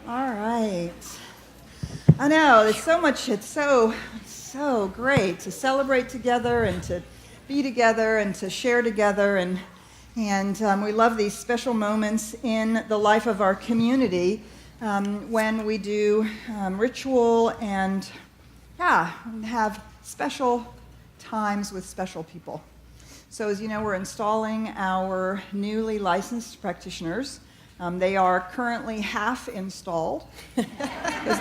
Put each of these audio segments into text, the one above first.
All right. I know, it's so great to celebrate together and to be together and to share together. And we love these special moments in the life of our community when we do ritual and have special times with special people. So as you know, we're installing our newly licensed practitioners. They are currently half installed because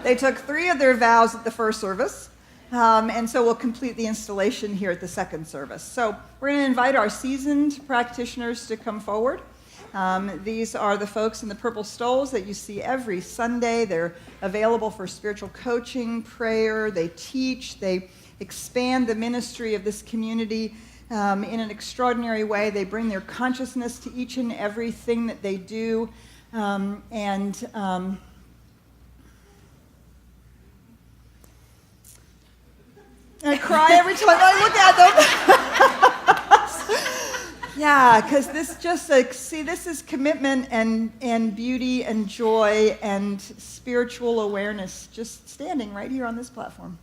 they took 3 of their vows at the first service, and so we'll complete the installation here at the second service. So we're going to invite our seasoned practitioners to come forward. These are the folks in the purple stoles that you see every Sunday. They're available for spiritual coaching, prayer. They teach. They expand the ministry of this community in an extraordinary way. They bring their consciousness to each and everything that they do. I cry every time I look at them. Yeah, because this this is commitment and beauty and joy and spiritual awareness just standing right here on this platform,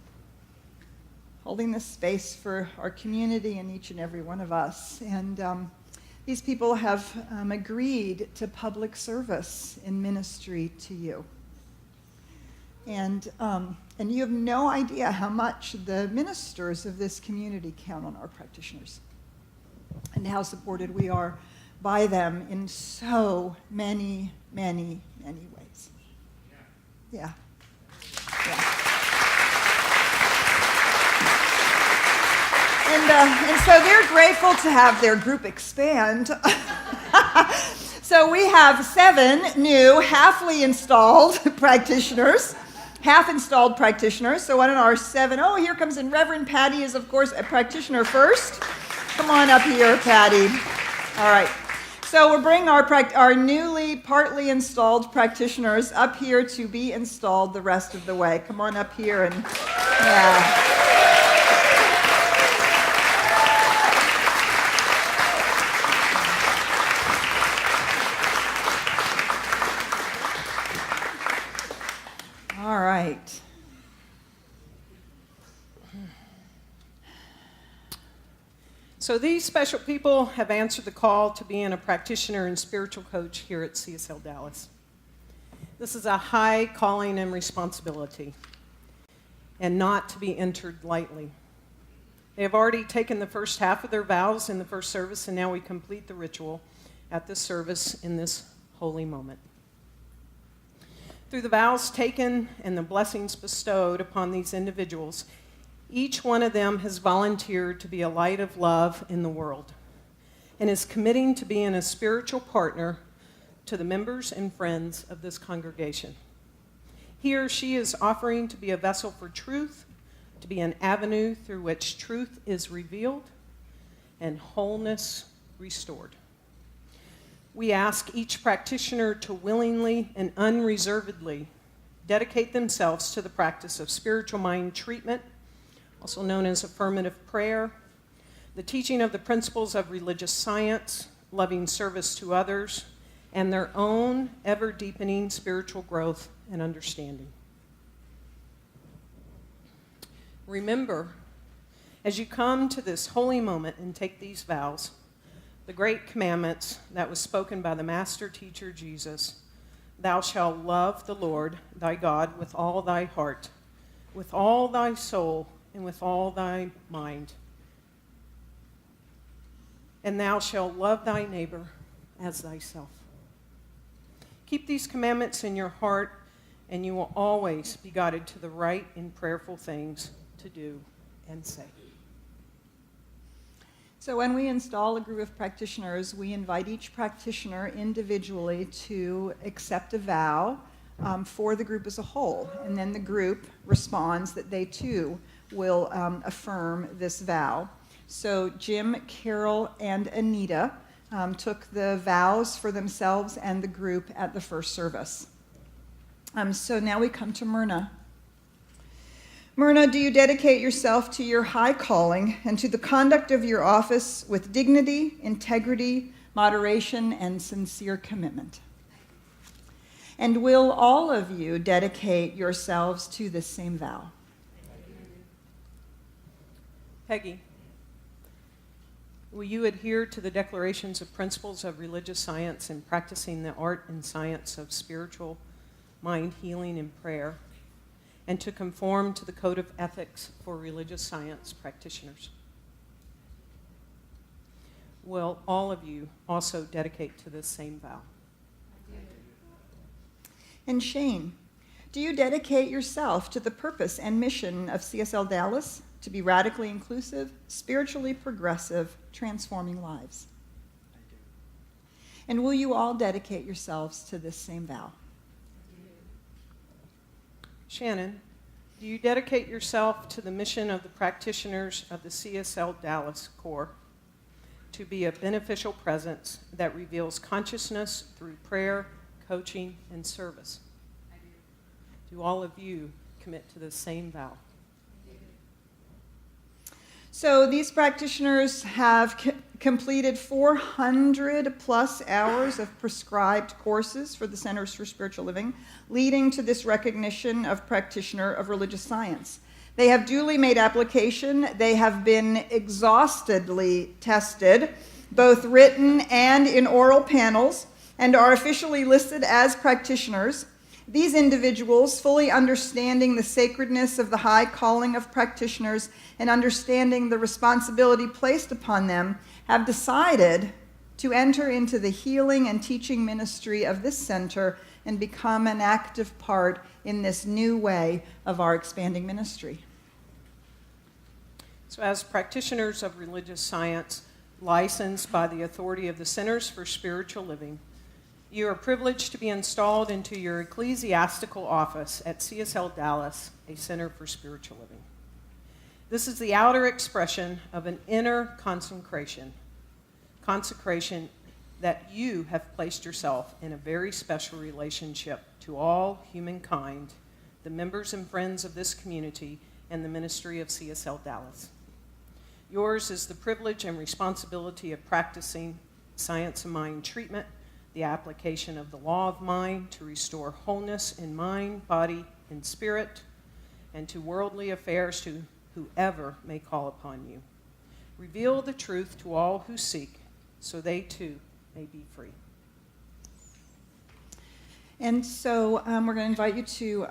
holding this space for our community and each and every one of us. And these people have agreed to public service in ministry to you. And you have no idea how much the ministers of this community count on our practitioners and how supported we are by them in so many, many, many ways. Yeah. And so they're grateful to have their group expand. So we have 7 new, half installed practitioners. So one of our 7, here comes in. Reverend Patty is, of course, a practitioner first. Come on up here, Patty. All right. So we're bringing our newly, partly installed practitioners up here to be installed the rest of the way. Come on up here and, All right. So these special people have answered the call to being a practitioner and spiritual coach here at CSLDallas. This is a high calling and responsibility, and not to be entered lightly. They have already taken the first half of their vows in the first service, and now we complete the ritual at this service in this holy moment. Through the vows taken and the blessings bestowed upon these individuals, each one of them has volunteered to be a light of love in the world and is committing to being a spiritual partner to the members and friends of this congregation. He or she is offering to be a vessel for truth, to be an avenue through which truth is revealed and wholeness restored. We ask each practitioner to willingly and unreservedly dedicate themselves to the practice of spiritual mind treatment, also known as affirmative prayer, the teaching of the principles of religious science, loving service to others, and their own ever-deepening spiritual growth and understanding. Remember, as you come to this holy moment and take these vows, the great commandments that was spoken by the master teacher Jesus: thou shalt love the Lord thy God with all thy heart, with all thy soul, and with all thy mind. And thou shalt love thy neighbor as thyself. Keep these commandments in your heart, and you will always be guided to the right and prayerful things to do and say. So when we install a group of practitioners, we invite each practitioner individually to accept a vow for the group as a whole. And then the group responds that they too will affirm this vow. So Jim, Carol, and Anita took the vows for themselves and the group at the first service. So now we come to Myrna. Myrna, do you dedicate yourself to your high calling and to the conduct of your office with dignity, integrity, moderation, and sincere commitment? And will all of you dedicate yourselves to this same vow? Peggy, will you adhere to the declarations of principles of religious science and practicing the art and science of spiritual mind healing and prayer, and to conform to the code of ethics for religious science practitioners? Will all of you also dedicate to this same vow? And Shane, do you dedicate yourself to the purpose and mission of CSLDallas to be radically inclusive, spiritually progressive, transforming lives? I do. And will you all dedicate yourselves to this same vow? Shannon, do you dedicate yourself to the mission of the practitioners of the CSLDallas Corps to be a beneficial presence that reveals consciousness through prayer, coaching, and service? I do. Do all of you commit to the same vow? So these practitioners have completed 400 plus hours of prescribed courses for the Centers for Spiritual Living, leading to this recognition of practitioner of religious science. They have duly made application. They have been exhaustively tested, both written and in oral panels, and are officially listed as practitioners. These individuals, fully understanding the sacredness of the high calling of practitioners and understanding the responsibility placed upon them, have decided to enter into the healing and teaching ministry of this center and become an active part in this new way of our expanding ministry. So as practitioners of religious science, licensed by the authority of the Centers for Spiritual Living, you are privileged to be installed into your ecclesiastical office at CSLDallas, a Center for Spiritual Living. This is the outer expression of an inner consecration that you have placed yourself in a very special relationship to all humankind, the members and friends of this community, and the ministry of CSLDallas. Yours is the privilege and responsibility of practicing science of mind treatment, the application of the law of mind to restore wholeness in mind, body, and spirit, and to worldly affairs to whoever may call upon you. Reveal the truth to all who seek, so they too may be free. And so we're going to invite you to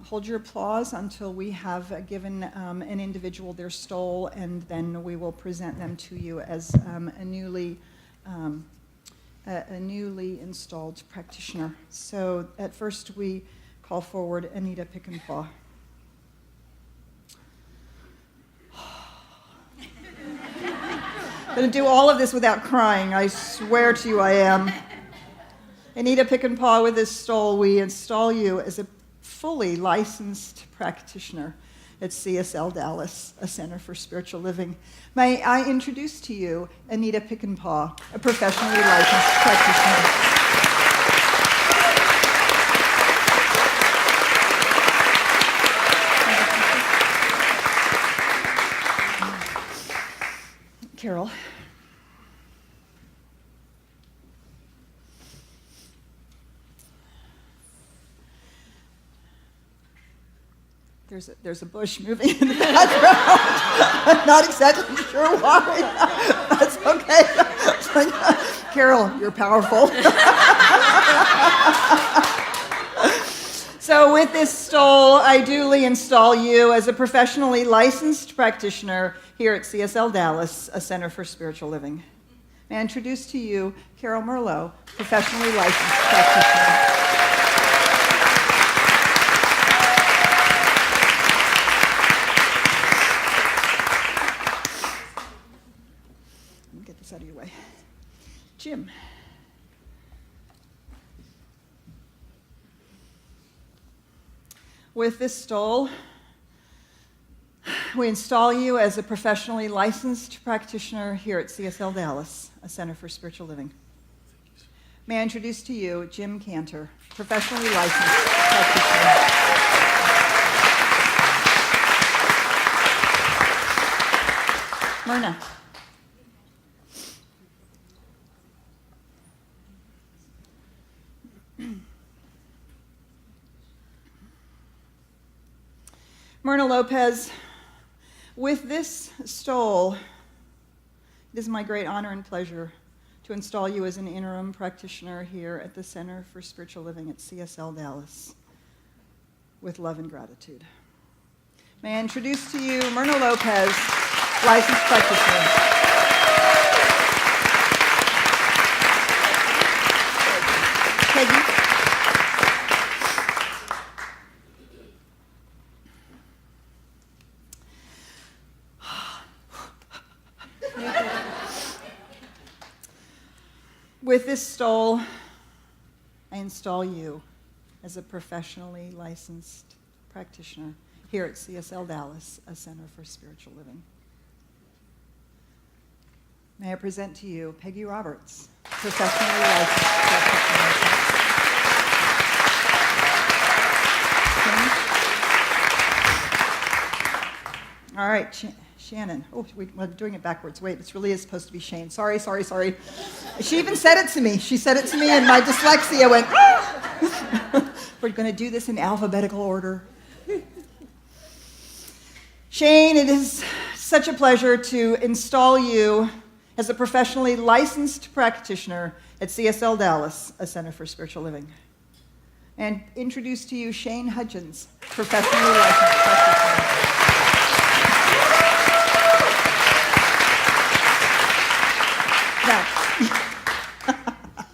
hold your applause until we have given an individual their stole, and then we will present them to you as a newly installed practitioner. So at first we call forward Anita Pickenpaw. I'm going to do all of this without crying. I swear to you I am. Anita Pickenpaw, with this stole, we install you as a fully licensed practitioner at CSLDallas, a Center for Spiritual Living. May I introduce to you Anita Pickenpaw, a professionally licensed practitioner. Carol. There's a bush moving in the background. I'm not exactly sure why. That's okay. Carol, you're powerful. So with this stole, I duly install you as a professionally licensed practitioner here at CSLDallas, a Center for Spiritual Living. May I introduce to you Carol Merlot, professionally licensed practitioner. Get this out of your way. Jim. With this stole, we install you as a professionally licensed practitioner here at CSLDallas, a Center for Spiritual Living. May I introduce to you Jim Cantor, professionally licensed practitioner. Myrna. Myrna Lopez, with this stole, it is my great honor and pleasure to install you as an interim practitioner here at the Center for Spiritual Living at CSLDallas with love and gratitude. May I introduce to you Myrna Lopez, licensed practitioner. Peggy. With this stole, I install you as a professionally licensed practitioner here at CSLDallas, a Center for Spiritual Living. May I present to you Peggy Roberts, professionally licensed practitioner. All right, Shannon. Oh, we're doing it backwards. Wait, this really is supposed to be Shane. Sorry. She even said it to me. She said it to me, and my dyslexia went, ah! We're going to do this in alphabetical order. Shane, it is such a pleasure to install you as a professionally licensed practitioner at CSLDallas, a Center for Spiritual Living. And introduce to you Shane Hudgens, professionally licensed practitioner. Now,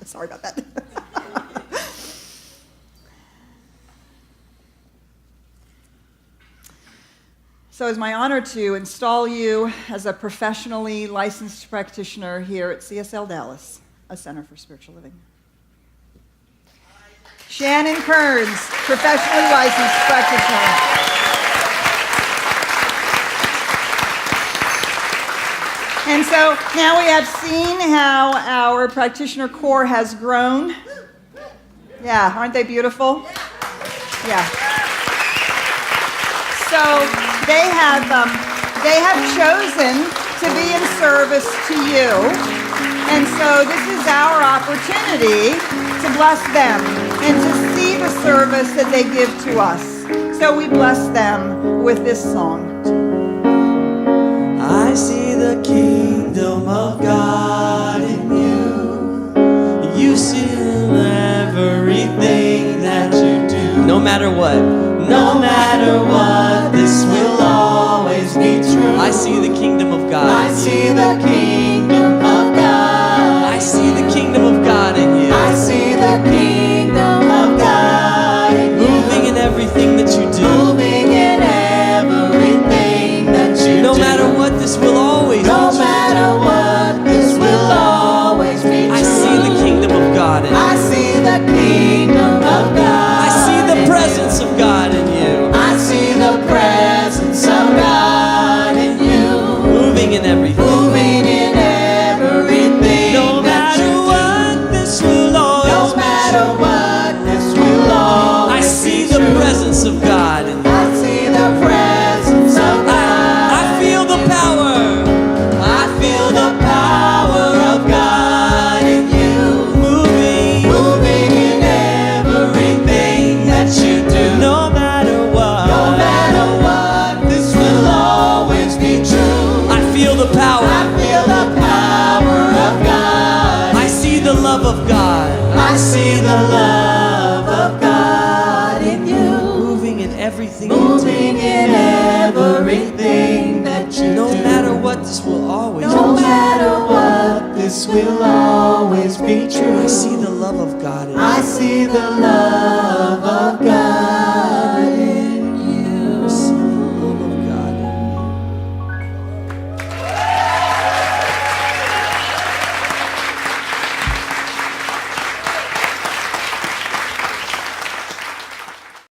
sorry about that. So it's my honor to install you as a professionally licensed practitioner here at CSLDallas, a Center for Spiritual Living. Shannon Kearns, professionally licensed practitioner. And so now we have seen how our practitioner corps has grown. Yeah, aren't they beautiful? Yeah. So they have chosen to be in service to you. And so this is our opportunity to bless them and to see the service that they give to us. So we bless them with this song. I see the kingdom of God in you. You see everything that you do. No matter what, this will always be true. I see the kingdom of God. I see the kingdom of God. I see the kingdom of God in you. I see the kingdom of God in you. Moving in everything that you do. Moving in everything that you do. No matter what, this will always be true. No matter what, this will always be true. I see the kingdom of God in you. I see the kingdom of God. I see the presence of God in you. I see the presence of God in you. Moving in everything. Moving in everything. No matter what, this will always be true. No matter what, this will always be true. I see the presence of God in you. I see the presence of God. I feel the power. I feel the power of God in you. Moving in everything that you do. No matter what, this will always be true. I feel the power. I feel the power of God. I see the love of God. I see the love of God in you. Moving in everything you do. Moving in everything that you do. No matter what, this will always be true. No matter what, this will always be true. I see the love of God in you. I see the love